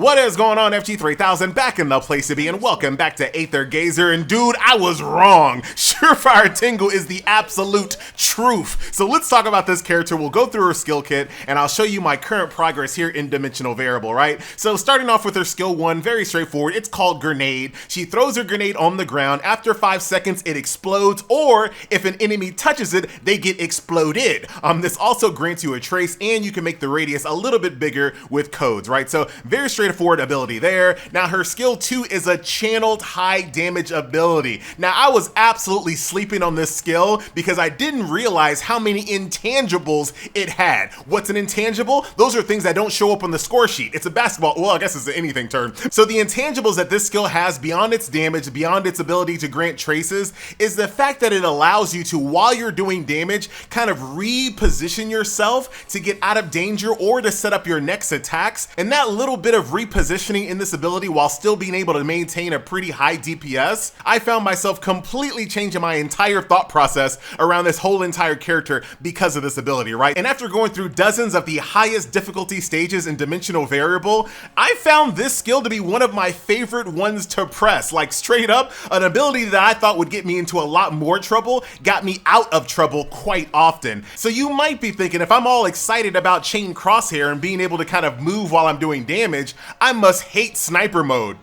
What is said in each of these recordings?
What is going on, FG3000? Back in the place to be, and welcome back to Aether Gazer. And dude, I was wrong. Surefire Tengu is the absolute truth. So let's talk about this character. We'll go through her skill kit, and I'll show you my current progress here in Dimensional Variable, right? So starting off with her skill 1, very straightforward. It's called Grenade. She throws her grenade on the ground. After 5 seconds, it explodes, or if an enemy touches it, they get exploded. This also grants you a trace, and you can make the radius a little bit bigger with codes, right? So very straightforward ability there. Now her skill 2 is a channeled high damage ability. Now I was absolutely sleeping on this skill because I didn't realize how many intangibles it had. What's an intangible? Those are things that don't show up on the score sheet. It's a basketball, well, I guess it's an anything term. So the intangibles that this skill has beyond its damage, beyond its ability to grant traces, is the fact that it allows you to, while you're doing damage, kind of reposition yourself to get out of danger or to set up your next attacks. And that little bit of repositioning in this ability while still being able to maintain a pretty high DPS, I found myself completely changing my entire thought process around this whole entire character because of this ability, right? And after going through dozens of the highest difficulty stages in Dimensional Variable, I found this skill to be one of my favorite ones to press. Like straight up, an ability that I thought would get me into a lot more trouble got me out of trouble quite often. So you might be thinking, if I'm all excited about Chain Crosshair and being able to kind of move while I'm doing damage, I must hate sniper mode.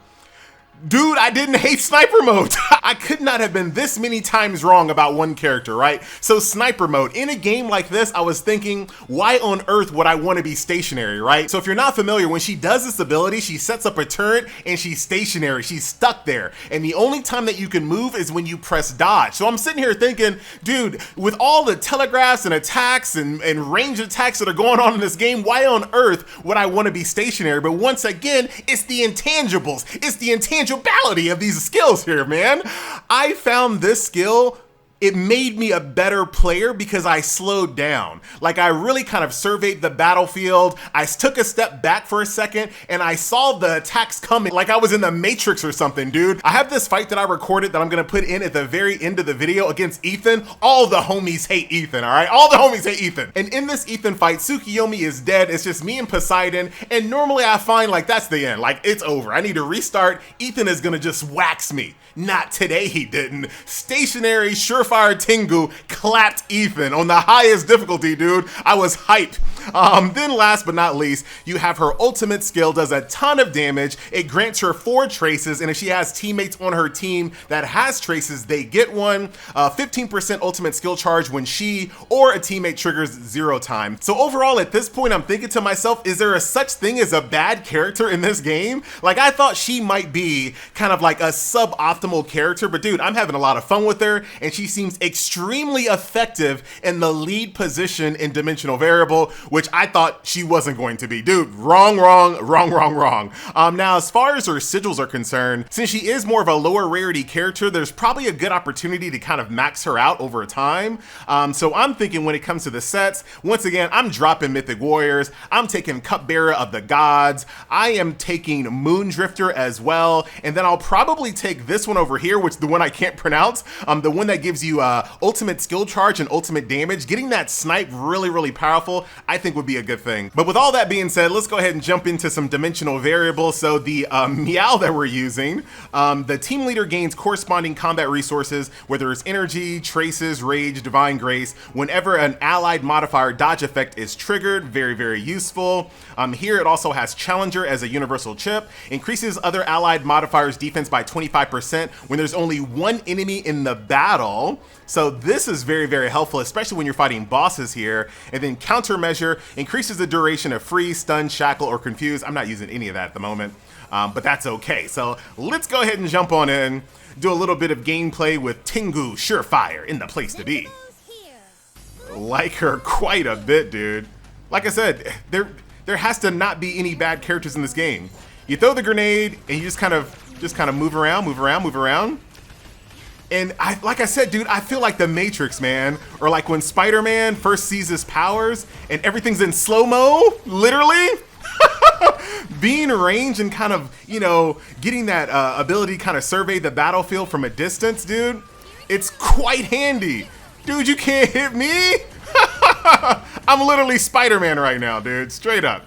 Dude, I didn't hate sniper mode. I could not have been this many times wrong about one character, right? So sniper mode, in a game like this, I was thinking, why on earth would I want to be stationary, right? So if you're not familiar, when she does this ability, she sets up a turret and she's stationary, she's stuck there. And the only time that you can move is when you press dodge. So I'm sitting here thinking, dude, with all the telegraphs and attacks and range attacks that are going on in this game, why on earth would I want to be stationary? But once again, it's the intangibles. It's the intangibility of these skills here, man. I found this skill, it made me a better player because I slowed down. Like I really kind of surveyed the battlefield. I took a step back for a second and I saw the attacks coming like I was in the Matrix or something, dude. I have this fight that I recorded that I'm gonna put in at the very end of the video against Ethan. All the homies hate Ethan, all right? All the homies hate Ethan. And in this Ethan fight, Tsukiyomi is dead. It's just me and Poseidon. And normally I find like that's the end. Like it's over. I need to restart. Ethan is gonna just wax me. Not today, he didn't. Stationary Surefire Tengu clapped Ethan on the highest difficulty, dude. I was hyped. Then last but not least, you have her ultimate skill, does a ton of damage. It grants her 4 traces, and if she has teammates on her team that has traces, they get one. 15% ultimate skill charge when she or a teammate triggers 0 time. So overall, at this point, I'm thinking to myself, is there a such thing as a bad character in this game? Like, I thought she might be kind of like a suboptimal character, but dude, I'm having a lot of fun with her, and she seems extremely effective in the lead position in Dimensional Variable, which I thought she wasn't going to be. Dude, wrong. Now, as far as her sigils are concerned, since she is more of a lower rarity character, there's probably a good opportunity to kind of max her out over time. So I'm thinking when it comes to the sets, once again, I'm dropping Mythic Warriors, I'm taking Cupbearer of the Gods, I am taking Moondrifter as well, and then I'll probably take this one over here, which the one I can't pronounce, the one that gives you ultimate skill charge and ultimate damage. Getting that snipe really powerful, I think would be a good thing. But with all that being said, let's go ahead and jump into some Dimensional Variables. So the Meow that we're using, the team leader gains corresponding combat resources, whether it's energy, traces, rage, divine grace, whenever an allied modifier dodge effect is triggered. Very useful. Here it also has Challenger as a universal chip, increases other allied modifiers defense by 25% when there's only one enemy in the battle. So this is very helpful, especially when you're fighting bosses here. And then Countermeasure increases the duration of freeze, stun, shackle, or confuse. I'm not using any of that at the moment, but that's okay. So let's go ahead and jump on in, do a little bit of gameplay with Tengu Surefire in the place to be. Like her quite a bit, dude. Like I said, there has to not be any bad characters in this game. You throw the grenade and you just kind of move around. And like I said, dude, I feel like the Matrix, man. Or like when Spider-Man first sees his powers and everything's in slow-mo, literally. Being ranged and kind of, you know, getting that ability to kind of survey the battlefield from a distance, dude, it's quite handy. Dude, you can't hit me. I'm literally Spider-Man right now, dude, straight up.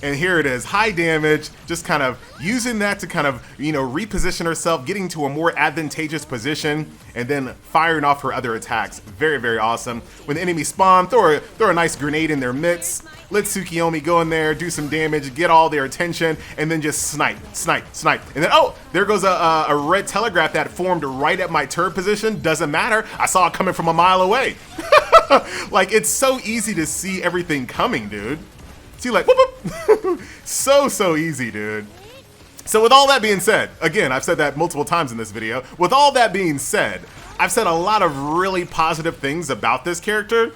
And here it is, high damage, just kind of using that to kind of, you know, reposition herself, getting to a more advantageous position, and then firing off her other attacks. Very, very awesome. When the enemy spawn, throw a nice grenade in their midst. Let Tsukiyomi go in there, do some damage, get all their attention, and then just snipe. And then, oh, there goes a red telegraph that formed right at my turret position. Doesn't matter. I saw it coming from a mile away. Like, it's so easy to see everything coming, dude. See, like, whoop, whoop. So easy, dude. So with all that being said, again, I've said that multiple times in this video. With all that being said, I've said a lot of really positive things about this character.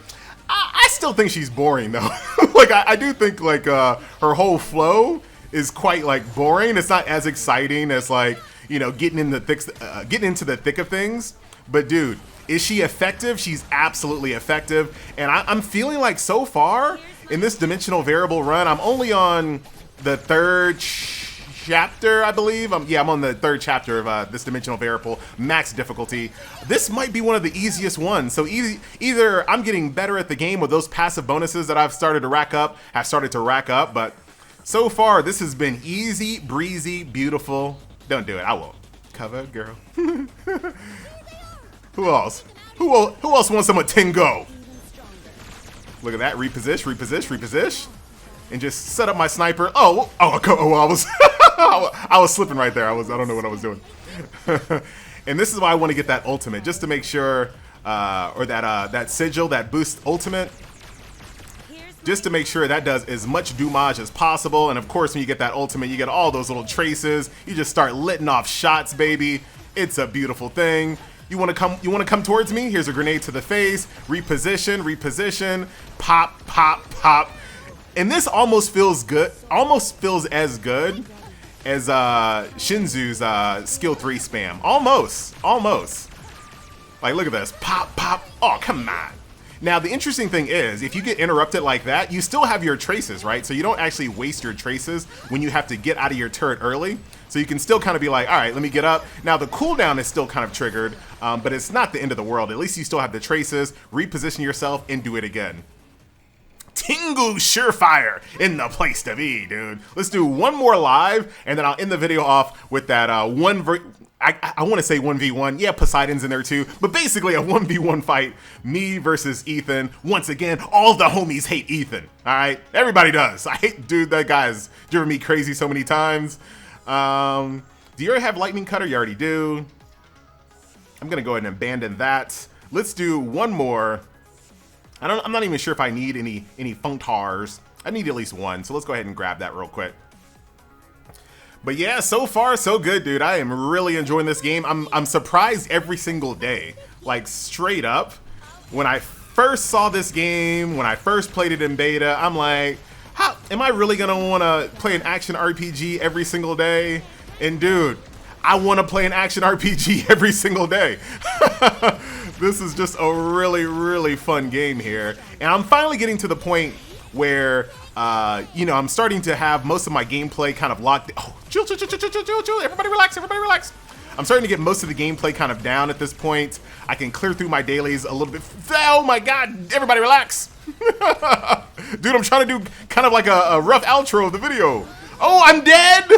I still think she's boring, though. Like, I do think, like, her whole flow is quite, like, boring. It's not as exciting as, like, you know, getting into the thick of things. But, dude, is she effective? She's absolutely effective. And I'm feeling like so far in this dimensional variable run, I'm only on the third chapter, I believe. I'm on the third chapter of this dimensional variable max difficulty. This might be one of the easiest ones. So either I'm getting better at the game with those passive bonuses that I've started to rack up, but so far this has been easy, breezy, beautiful. Don't do it, I won't. Cover, girl. Who else? Who else wants some of Tengu? Look at that, reposition, and just set up my sniper. Oh, I was slipping right there. I don't know what I was doing. And this is why I want to get that ultimate, just to make sure, or that sigil, that boost ultimate, just to make sure that does as much damage as possible. And of course, when you get that ultimate, you get all those little traces. You just start letting off shots, baby. It's a beautiful thing. You want to come towards me? Here's a grenade to the face. Reposition. Pop. And this almost feels good. Almost feels as good as Shinzu's skill 3 spam. Almost. Like, look at this. Pop. Oh, come on. Now, the interesting thing is, if you get interrupted like that, you still have your traces, right? So you don't actually waste your traces when you have to get out of your turret early. So you can still kind of be like, all right, let me get up. Now, the cooldown is still kind of triggered, but it's not the end of the world. At least you still have the traces, reposition yourself, and do it again. Tengu Surefire in the place to be, dude. Let's do one more live, and then I'll end the video off with that I want to say 1v1. Yeah, Poseidon's in there too, but basically a 1v1 fight, me versus Ethan. Once again, all the homies hate Ethan, all right? Everybody does. Dude, that guy's driven me crazy so many times. Do you already have lightning cutter? You already do. I'm gonna go ahead and abandon that. Let's do one more. I'm not even sure if I need any functars. I need at least one, so let's go ahead and grab that real quick. But yeah, so far so good, dude. I am really enjoying this game. I'm surprised every single day. Like, straight up, when I first saw this game, when I first played it in beta, I'm like, how am I really gonna wanna play an action RPG every single day? And dude, I wanna play an action RPG every single day. This is just a really, really fun game here. And I'm finally getting to the point where, you know, I'm starting to have most of my gameplay kind of locked. Oh, chill. Everybody relax. I'm starting to get most of the gameplay kind of down at this point. I can clear through my dailies a little bit. Oh my God, everybody relax. Dude, I'm trying to do kind of like a rough outro of the video. Oh, I'm dead.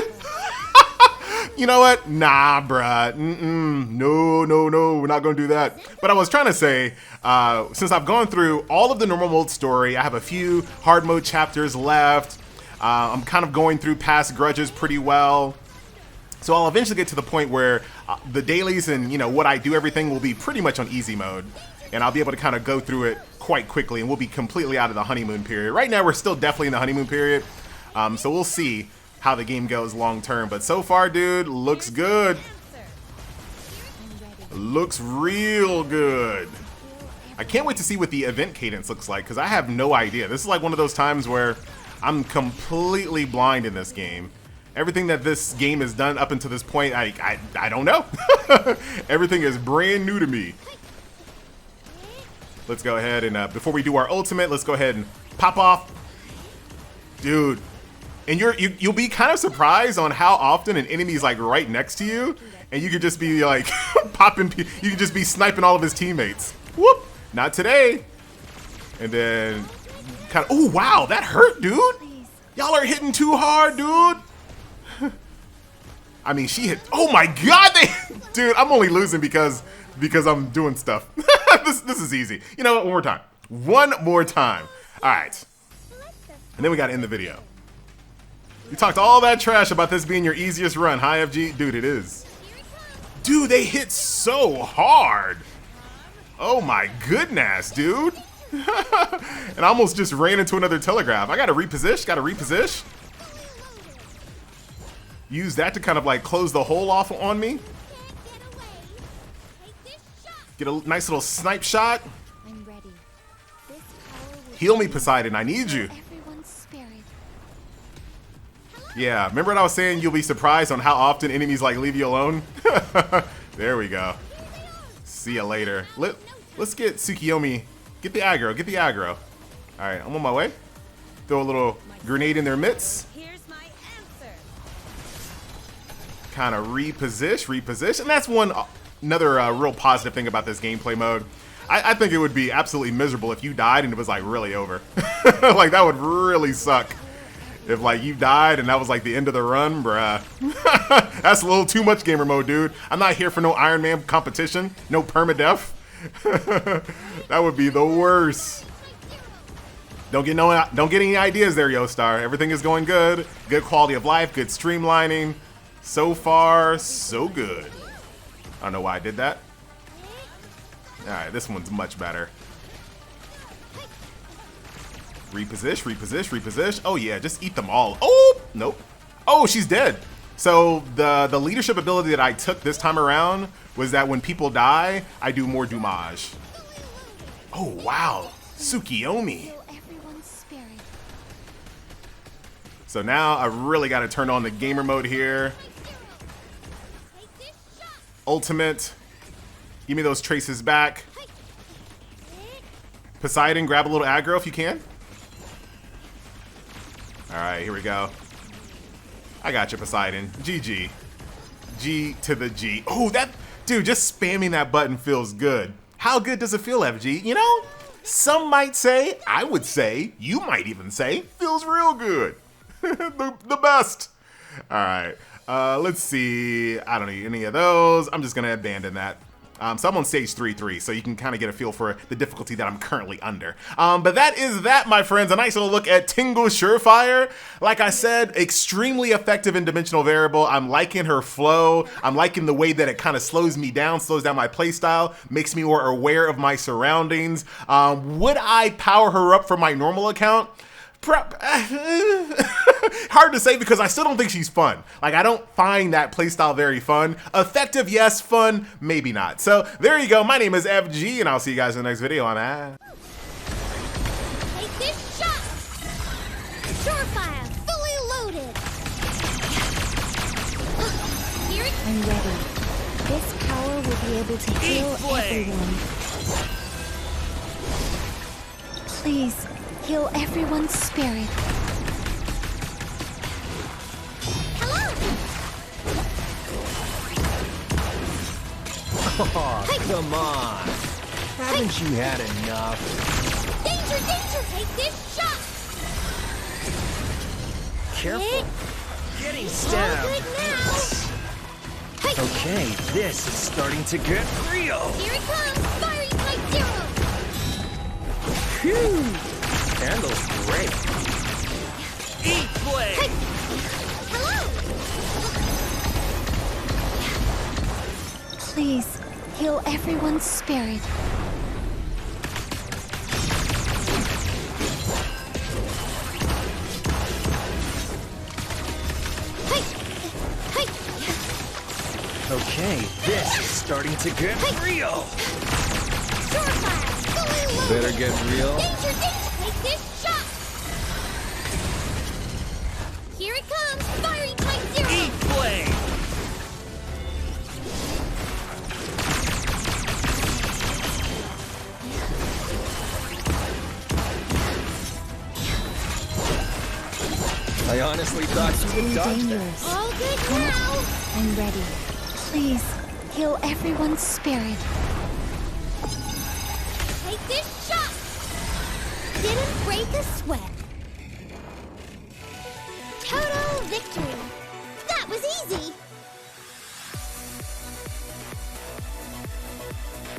You know what? Nah, bruh. No, we're not gonna do that. But I was trying to say, since I've gone through all of the normal mode story, I have a few hard mode chapters left. I'm kind of going through past grudges pretty well. So I'll eventually get to the point where the dailies and, you know, what I do, everything will be pretty much on easy mode. And I'll be able to kind of go through it quite quickly, and we'll be completely out of the honeymoon period. Right now, we're still definitely in the honeymoon period. So we'll see how the game goes long term, but so far, dude, looks good. Looks real good. I can't wait to see what the event cadence looks like, because I have no idea. This is like one of those times where I'm completely blind in this game. Everything that this game has done up until this point, I don't know. Everything is brand new to me. Let's go ahead and before we do our ultimate, let's go ahead and pop off, dude. And you'll be kind of surprised on how often an enemy's like right next to you, and you could just be like popping. You could just be sniping all of his teammates. Whoop! Not today. And then kind of. Oh wow, that hurt, dude. Y'all are hitting too hard, dude. I mean, she hit. Oh my God, dude. I'm only losing because I'm doing stuff. this is easy. You know what? One more time. One more time. All right. And then we got to end the video. You talked all that trash about this being your easiest run. Hi, FG. Dude, it is. Dude, they hit so hard. Oh my goodness, dude. And I almost just ran into another telegraph. I got to reposition. Use that to kind of like close the hole off on me. Get a nice little snipe shot. Heal me, Poseidon. I need you. Yeah, remember what I was saying? You'll be surprised on how often enemies like leave you alone. There we go. See ya later. Let's get Tsukiyomi. Get the aggro. All right, I'm on my way. Throw a little grenade in their midst. Kind of reposition. And that's another real positive thing about this gameplay mode. I think it would be absolutely miserable if you died and it was like really over. Like that would really suck. If like you died and that was like the end of the run, bruh. That's a little too much gamer mode, dude. I'm not here for no Iron Man competition, no permadeath. That would be the worst. Don't get any ideas there, Yostar. Everything is going good. Good quality of life, good streamlining. So far, so good. I don't know why I did that. All right, this one's much better. Reposition. Oh yeah, just eat them all. Oh, nope. Oh, she's dead. So the leadership ability that I took this time around was that when people die, I do more damage. Oh wow, Tsukiyomi. So now I really got to turn on the gamer mode here. Ultimate. Give me those traces back. Poseidon, grab a little aggro if you can. All right, here we go. I got you, Poseidon. GG. G to the G. Oh, that dude, just spamming that button feels good. How good does it feel, FG? You know, some might say, I would say, you might even say, feels real good. the best. All right. Let's see. I don't need any of those. I'm just gonna abandon that. So I'm on stage 3-3, so you can kind of get a feel for the difficulty that I'm currently under. But that is that, my friends. A nice little look at Tengu Surefire. Like I said, extremely effective in dimensional variable. I'm liking her flow. I'm liking the way that it kind of slows me down, slows down my playstyle, makes me more aware of my surroundings. Would I power her up from my normal account? Hard to say because I still don't think she's fun. Like, I don't find that playstyle very fun. Effective, yes. Fun, maybe not. So there you go. My name is FG, and I'll see you guys in the next video. I'm out. Take this shot! Surefire, fully loaded! Here it is. I'm ready. This power will be able to heal everyone. Please, heal everyone's spirit. Oh, come on. Haven't you had enough? Danger, danger! Take this shot! Careful. Getting stabbed. All good now. Okay, this is starting to get real. Here it comes! Fiery type 0! Phew. Handles great. Eat blade! Hello! Please, heal everyone's spirit. Okay, this is starting to get real. Surefire, fully loaded. Better get real. Danger, danger! Take this shot! Here it comes! Fiery type 0! Eat blade! I honestly thought you would dodge that. All good now! I'm ready. Please, heal everyone's spirit. Take this shot! Didn't break a sweat. Total victory! That was easy!